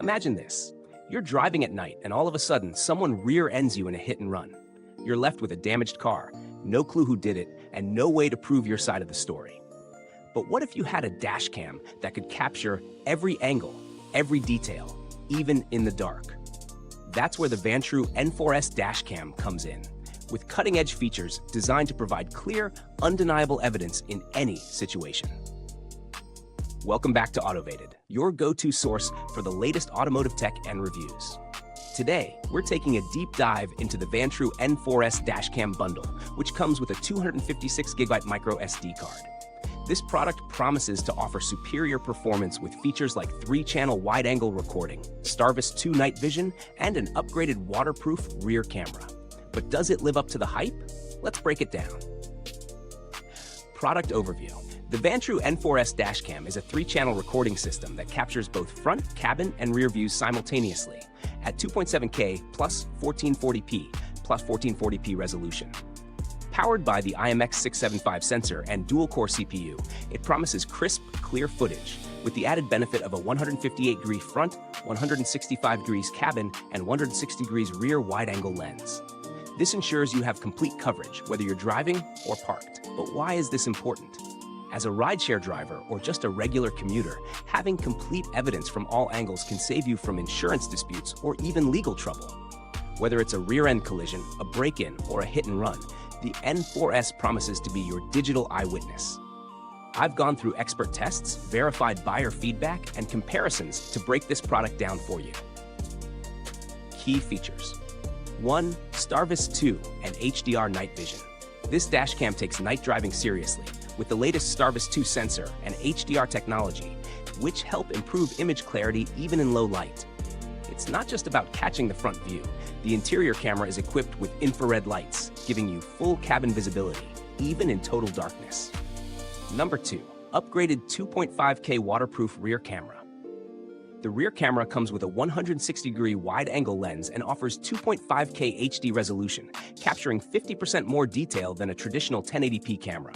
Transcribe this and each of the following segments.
Imagine this. You're driving at night and all of a sudden someone rear-ends you in a hit and run. You're left with a damaged car, no clue who did it, and no way to prove your side of the story. But what if you had a dash cam that could capture every angle, every detail, even in the dark? That's where the Vantrue N4S Dashcam comes in, with cutting-edge features designed to provide clear, undeniable evidence in any situation. Welcome back to Autovated, your go-to source for the latest automotive tech and reviews. Today, we're taking a deep dive into the Vantrue N4S Dashcam bundle, which comes with a 256GB microSD card. This product promises to offer superior performance with features like 3-channel wide-angle recording, Starvis 2 night vision, and an upgraded waterproof rear camera. But does it live up to the hype? Let's break it down. Product overview. The Vantrue N4S Dashcam is a 3-channel recording system that captures both front, cabin, and rear views simultaneously at 2.7K plus 1440p plus 1440p resolution. Powered by the IMX675 sensor and dual-core CPU, it promises crisp, clear footage with the added benefit of a 158-degree front, 165 degrees cabin, and 160 degrees rear wide-angle lens. This ensures you have complete coverage whether you're driving or parked. But why is this important? As a rideshare driver or just a regular commuter, having complete evidence from all angles can save you from insurance disputes or even legal trouble. Whether it's a rear-end collision, a break-in, or a hit-and-run, the N4S promises to be your digital eyewitness. I've gone through expert tests, verified buyer feedback, and comparisons to break this product down for you. Key features. 1. Starvis 2 and HDR night vision. This dashcam takes night driving seriously, with the latest Starvis 2 sensor and HDR technology, which help improve image clarity even in low light. It's not just about catching the front view. The interior camera is equipped with infrared lights, giving you full cabin visibility, even in total darkness. Number 2. Upgraded 2.5K waterproof rear camera. The rear camera comes with a 160-degree wide-angle lens and offers 2.5K HD resolution, capturing 50% more detail than a traditional 1080p camera.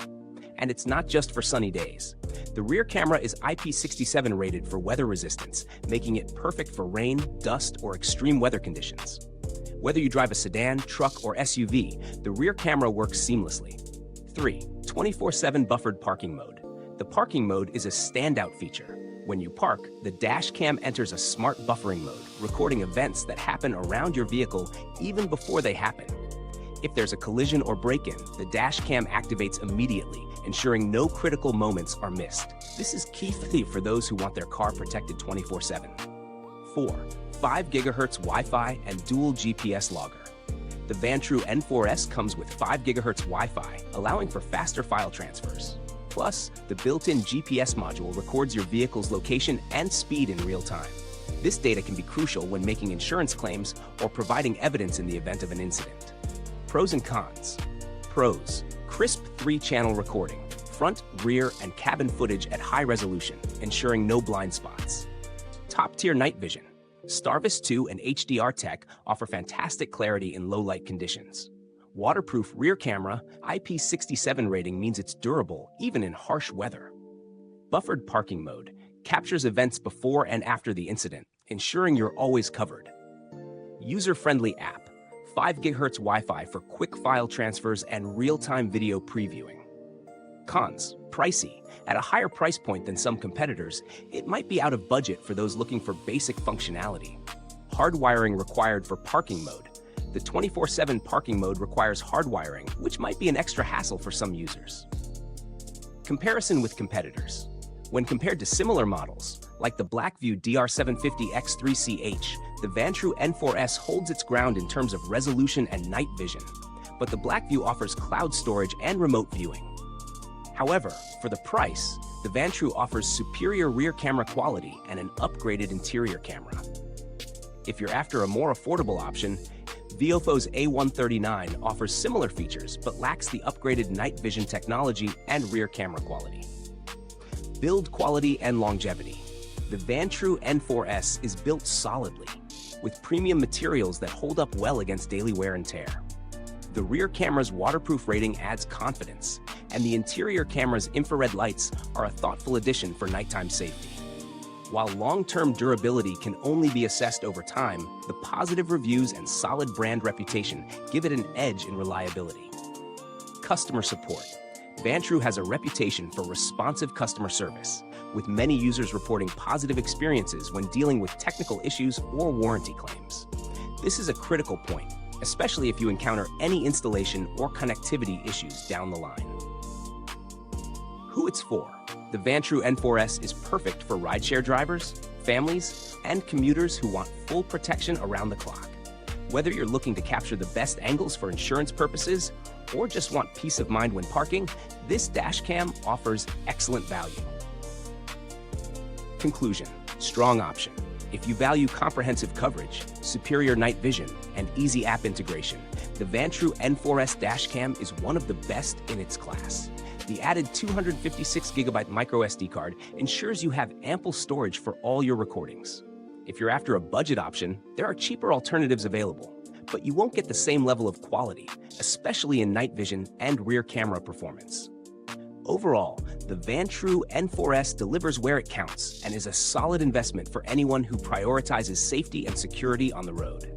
And it's not just for sunny days. The rear camera is IP67 rated for weather resistance, making it perfect for rain, dust, or extreme weather conditions. Whether you drive a sedan, truck, or SUV, the rear camera works seamlessly. 3. 24/7 buffered parking mode. The parking mode is a standout feature. When you park, the Dashcam enters a smart buffering mode, recording events that happen around your vehicle even before they happen. If there's a collision or break-in, the Dashcam activates immediately, ensuring no critical moments are missed. This is key for those who want their car protected 24/7. 4. 5 GHz Wi-Fi and dual GPS logger. The Vantrue N4S comes with 5 GHz Wi-Fi, allowing for faster file transfers. Plus, the built-in GPS module records your vehicle's location and speed in real time. This data can be crucial when making insurance claims or providing evidence in the event of an incident. Pros and cons. Pros. Crisp 3-channel recording, front, rear, and cabin footage at high resolution, ensuring no blind spots. Top-tier night vision. Starvis 2 and HDR tech offer fantastic clarity in low-light conditions. Waterproof rear camera, IP67 rating means it's durable even in harsh weather. Buffered parking mode captures events before and after the incident, ensuring you're always covered. User-friendly app. 5 GHz Wi-Fi for quick file transfers and real-time video previewing. Cons. Pricey. At a higher price point than some competitors, it might be out of budget for those looking for basic functionality. Hardwiring required for parking mode. The 24/7 parking mode requires hardwiring, which might be an extra hassle for some users. Comparison with competitors. When compared to similar models, like the Blackview DR750X3CH, the Vantrue N4S holds its ground in terms of resolution and night vision, but the Blackview offers cloud storage and remote viewing. However, for the price, the Vantrue offers superior rear camera quality and an upgraded interior camera. If you're after a more affordable option, Viofo's A139 offers similar features but lacks the upgraded night vision technology and rear camera quality. Build quality and longevity. The Vantrue N4S is built solidly, with premium materials that hold up well against daily wear and tear. The rear camera's waterproof rating adds confidence, and the interior camera's infrared lights are a thoughtful addition for nighttime safety. While long-term durability can only be assessed over time, the positive reviews and solid brand reputation give it an edge in reliability. Customer support. Vantrue has a reputation for responsive customer service, with many users reporting positive experiences when dealing with technical issues or warranty claims. This is a critical point, especially if you encounter any installation or connectivity issues down the line. Who it's for. The Vantrue N4S is perfect for rideshare drivers, families, and commuters who want full protection around the clock. Whether you're looking to capture the best angles for insurance purposes or just want peace of mind when parking, this Dashcam offers excellent value. Conclusion: strong option. If you value comprehensive coverage, superior night vision, and easy app integration, the Vantrue N4S Dashcam is one of the best in its class. The added 256GB microSD card ensures you have ample storage for all your recordings. If you're after a budget option, there are cheaper alternatives available, but you won't get the same level of quality, especially in night vision and rear camera performance. Overall, the Vantrue N4S delivers where it counts and is a solid investment for anyone who prioritizes safety and security on the road.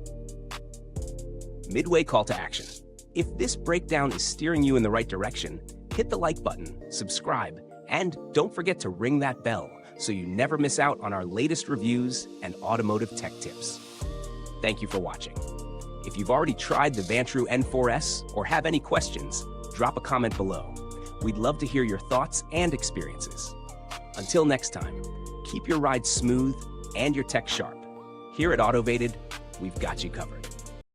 Midway call to action. If this breakdown is steering you in the right direction, hit the like button, subscribe, and don't forget to ring that bell so you never miss out on our latest reviews and automotive tech tips. Thank you for watching. If you've already tried the Vantrue N4S or have any questions, drop a comment below. We'd love to hear your thoughts and experiences. Until next time, keep your ride smooth and your tech sharp. Here at Autovated, we've got you covered.